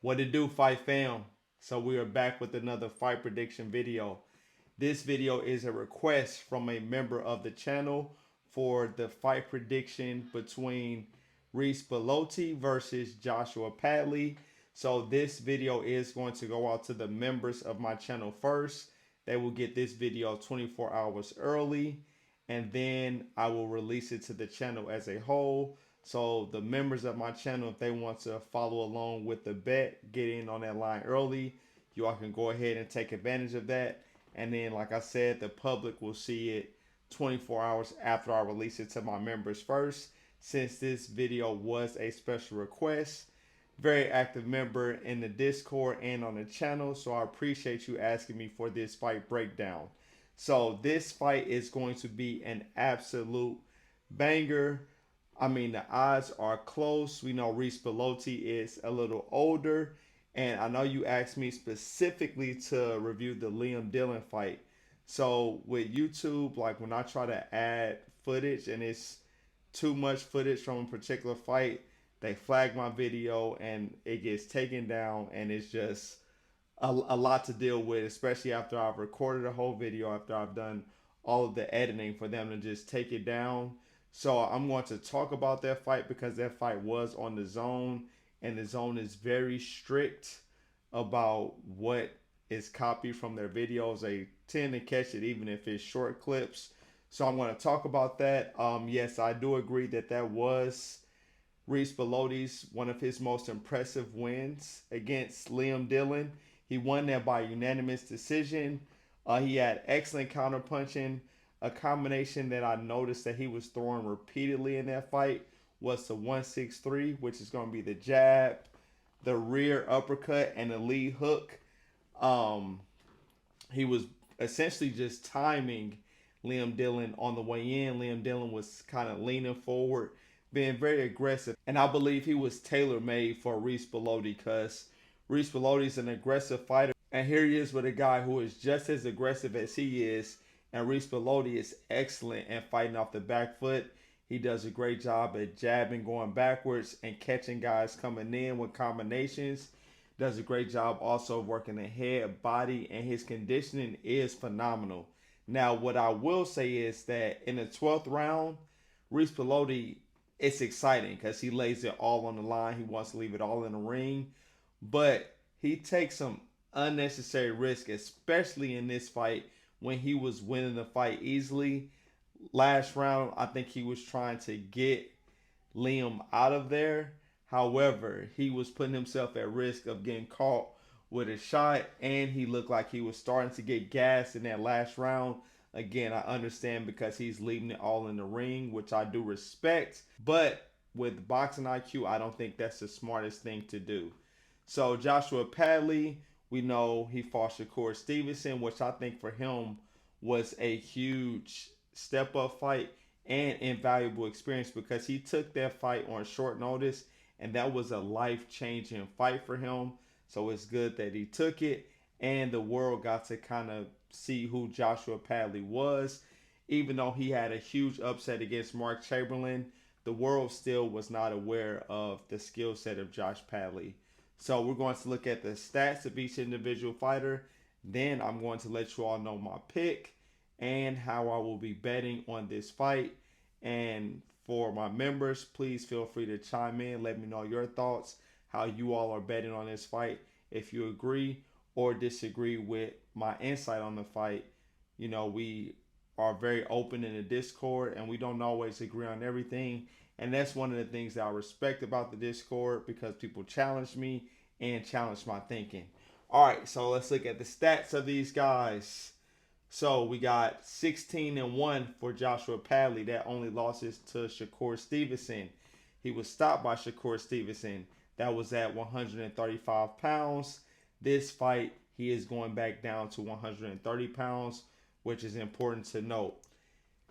What it do, fight fam? So we are back with another fight prediction video. This video is a request from a member of the channel for the fight prediction between Reece Bellotti versus Joshua Padley. So this video is going to go out to the members of my channel first. They will get this video 24 hours early, and then I will release it to the channel as a whole. So the members of my channel, if they want to follow along with the bet, get in on that line early, you all can go ahead and take advantage of that. And then, like I said, the public will see it 24 hours after I release it to my members first. Since this video was a special request, very active member in the Discord and on the channel, so I appreciate you asking me for this fight breakdown. So this fight is going to be an absolute banger. I mean, the odds are close. We know Reece Bellotti is a little older, and I know you asked me specifically to review the Liam Dillon fight. So with YouTube, like when I try to add footage and it's too much footage from a particular fight, they flag my video and it gets taken down, and it's just a lot to deal with, especially after I've recorded a whole video, after I've done all of the editing for them to just take it down. So I'm going to talk about that fight because that fight was on the zone, and the zone is very strict about what is copied from their videos. They tend to catch it even if it's short clips. So I'm going to talk about that. Yes, I do agree that that was Reece Bellotti's one of his most impressive wins against Liam Dillon. He won that by unanimous decision. He had excellent counterpunching. A combination that I noticed that he was throwing repeatedly in that fight was the 163, which is going to be the jab, the rear uppercut, and the lead hook. He was essentially just timing Liam Dillon on the way in. Liam Dillon was kind of leaning forward, being very aggressive, and I believe he was tailor-made for Reece Bellotti because Reece Bellotti is an aggressive fighter, and here he is with a guy who is just as aggressive as he is, and Reece Bellotti is excellent at fighting off the back foot. He does a great job at jabbing, going backwards, and catching guys coming in with combinations. Does a great job also working the head, body, and his conditioning is phenomenal. Now, what I will say is that in the 12th round, Reece Bellotti, it's exciting because he lays it all on the line. He wants to leave it all in the ring, but he takes some unnecessary risk, especially in this fight when he was winning the fight easily. Last round, I think he was trying to get Liam out of there. However, he was putting himself at risk of getting caught with a shot, and he looked like he was starting to get gassed in that last round. Again, I understand because he's leaving it all in the ring, which I do respect. But with boxing IQ, I don't think that's the smartest thing to do. So Joshua Padley, we know he fought Shakur Stevenson, which I think for him was a huge step up fight and invaluable experience because he took that fight on short notice, and that was a life changing fight for him. So it's good that he took it, and the world got to kind of see who Joshua Padley was. Even though he had a huge upset against Mark Chamberlain, the world still was not aware of the skill set of Josh Padley. So we're going to look at the stats of each individual fighter. Then I'm going to let you all know my pick and how I will be betting on this fight. And for my members, please feel free to chime in. Let me know your thoughts, how you all are betting on this fight. If you agree or disagree with my insight on the fight, you know, we are very open in the Discord and we don't always agree on everything. And that's one of the things that I respect about the Discord because people challenge me and challenge my thinking. All right, so let's look at the stats of these guys. So we got 16-1 for Joshua Padley. That only losses to Shakur Stevenson. He was stopped by Shakur Stevenson. That was at 135 pounds. This fight, he is going back down to 130 pounds, which is important to note.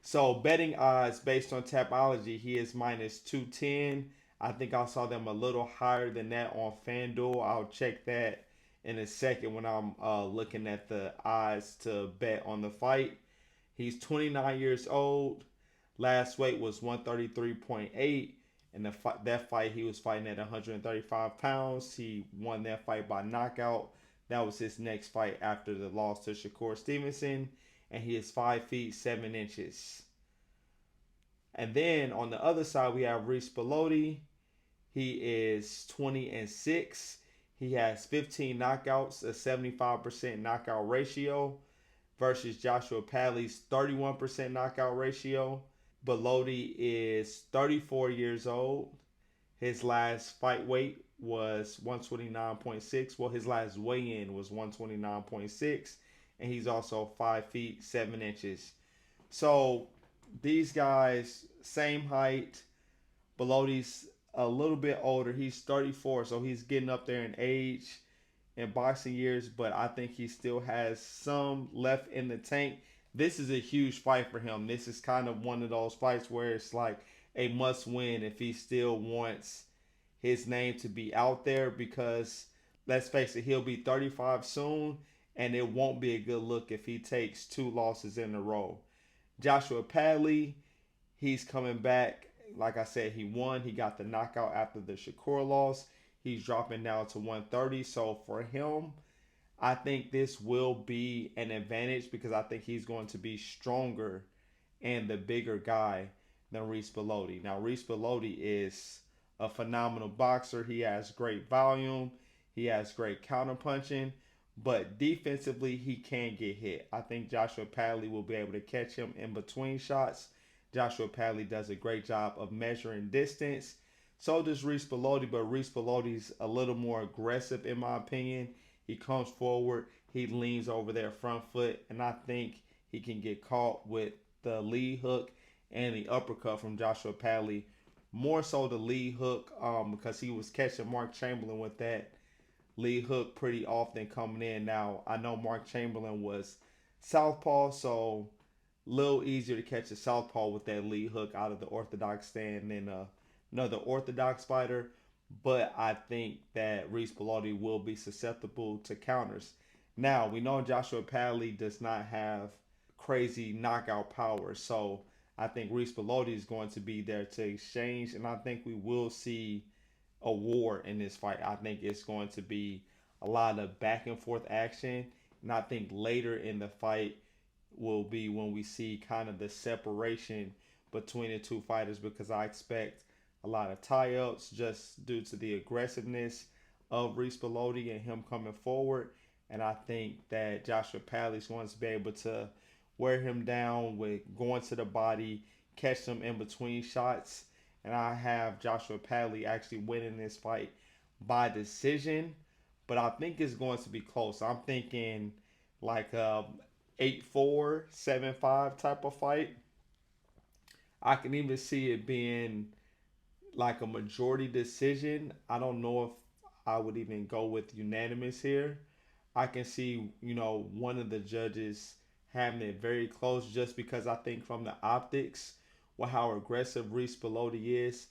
So betting odds based on Tapology, he is minus 210. I think I saw them a little higher than that on FanDuel. I'll check that in a second when I'm looking at the odds to bet on the fight. He's 29 years old. Last weight was 133.8. In that fight, he was fighting at 135 pounds. He won that fight by knockout. That was his next fight after the loss to Shakur Stevenson, and he is 5 feet 7 inches. And then on the other side, we have Reece Bellotti. He is 20-6. He has 15 knockouts, a 75% knockout ratio, versus Joshua Padley's 31% knockout ratio. Bellotti is 34 years old. His last fight weight was 129.6. Well, his last weigh-in was 129.6, and he's also 5 feet 7 inches. So these guys, same height. Bellotti's a little bit older. He's 34, so he's getting up there in age in boxing years, but I think he still has some left in the tank. This is a huge fight for him. This is kind of one of those fights where it's like a must win if he still wants his name to be out there, because let's face it, he'll be 35 soon, and it won't be a good look if he takes two losses in a row. Joshua Padley, he's coming back. Like I said, he won. He got the knockout after the Shakur loss. He's dropping down to 130. So for him, I think this will be an advantage because I think he's going to be stronger and the bigger guy than Reece Bellotti. Now, Reece Bellotti is a phenomenal boxer. He has great volume. He has great counterpunching. But defensively, he can get hit. I think Joshua Padley will be able to catch him in between shots. Joshua Padley does a great job of measuring distance. So does Reece Bellotti, but Reece Bellotti's a little more aggressive in my opinion. He comes forward, he leans over their front foot, and I think he can get caught with the lead hook and the uppercut from Joshua Padley. More so the lead hook, because he was catching Mark Chamberlain with that lead hook pretty often coming in. Now, I know Mark Chamberlain was southpaw, so a little easier to catch a southpaw with that lead hook out of the orthodox stand than another orthodox fighter. But I think that Reece Bellotti will be susceptible to counters. Now, we know Joshua Padley does not have crazy knockout power, so I think Reece Bellotti is going to be there to exchange, and I think we will see a war in this fight. I think it's going to be a lot of back and forth action, and I think later in the fight will be when we see kind of the separation between the two fighters, because I expect a lot of tie-ups just due to the aggressiveness of Reece Bellotti and him coming forward. And I think that Joshua Padley is going to be able to wear him down with going to the body, catch him in between shots. And I have Joshua Padley actually winning this fight by decision, but I think it's going to be close. I'm thinking like a 8-4, 7-5 type of fight. I can even see it being like a majority decision. I don't know if I would even go with unanimous here. I can see, one of the judges having it very close just because I think from the optics, with how aggressive Reece Bellotti is,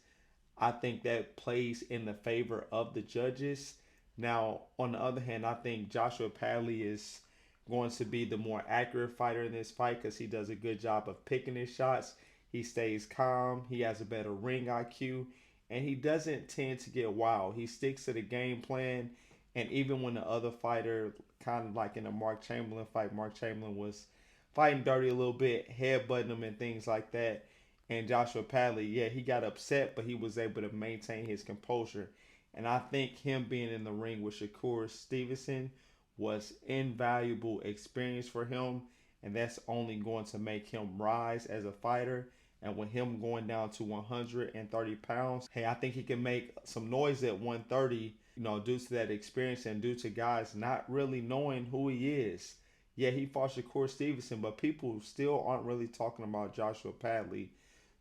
I think that plays in the favor of the judges. Now, on the other hand, I think Joshua Padley is going to be the more accurate fighter in this fight because he does a good job of picking his shots. He stays calm. He has a better ring IQ. And he doesn't tend to get wild. He sticks to the game plan. And even when the other fighter, kind of like in the Mark Chamberlain fight, Mark Chamberlain was fighting dirty a little bit, headbutting him and things like that. And Joshua Padley, yeah, he got upset, but he was able to maintain his composure. And I think him being in the ring with Shakur Stevenson was invaluable experience for him. And that's only going to make him rise as a fighter. And with him going down to 130 pounds, hey, I think he can make some noise at 130, due to that experience and due to guys not really knowing who he is. Yeah, he fought Shakur Stevenson, but people still aren't really talking about Joshua Padley.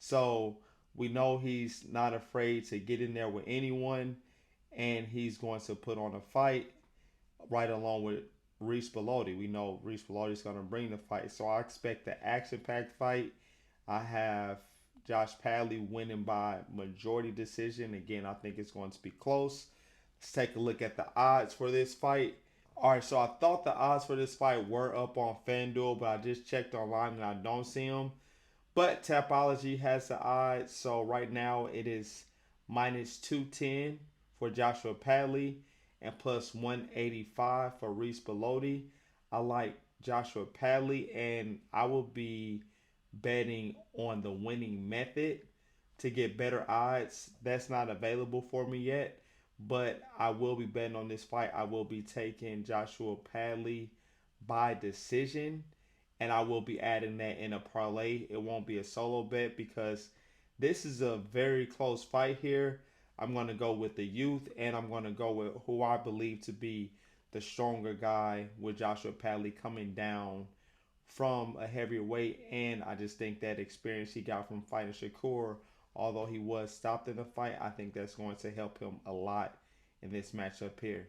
So we know he's not afraid to get in there with anyone, and he's going to put on a fight right along with Reece Bellotti. We know Reece Bellotti is going to bring the fight. So I expect the action-packed fight. I have Josh Padley winning by majority decision. Again, I think it's going to be close. Let's take a look at the odds for this fight. All right, so I thought the odds for this fight were up on FanDuel, but I just checked online and I don't see them. But Tapology has the odds, so right now it is minus 210 for Joshua Padley, and plus 185 for Reece Bellotti. I like Joshua Padley, and I will be betting on the winning method to get better odds. That's not available for me yet, but I will be betting on this fight. I will be taking Joshua Padley by decision, and I will be adding that in a parlay. It won't be a solo bet because this is a very close fight here. I'm going to go with the youth, and I'm going to go with who I believe to be the stronger guy, with Joshua Padley coming down from a heavier weight. And I just think that experience he got from fighting Shakur, although he was stopped in the fight, I think that's going to help him a lot in this matchup here.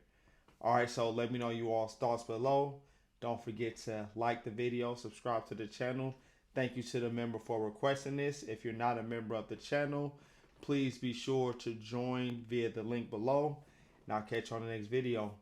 All right, so let me know you all's thoughts below. Don't forget to like the video, subscribe to the channel. Thank you to the member for requesting this. If you're not a member of the channel, please be sure to join via the link below. And I'll catch you on the next video.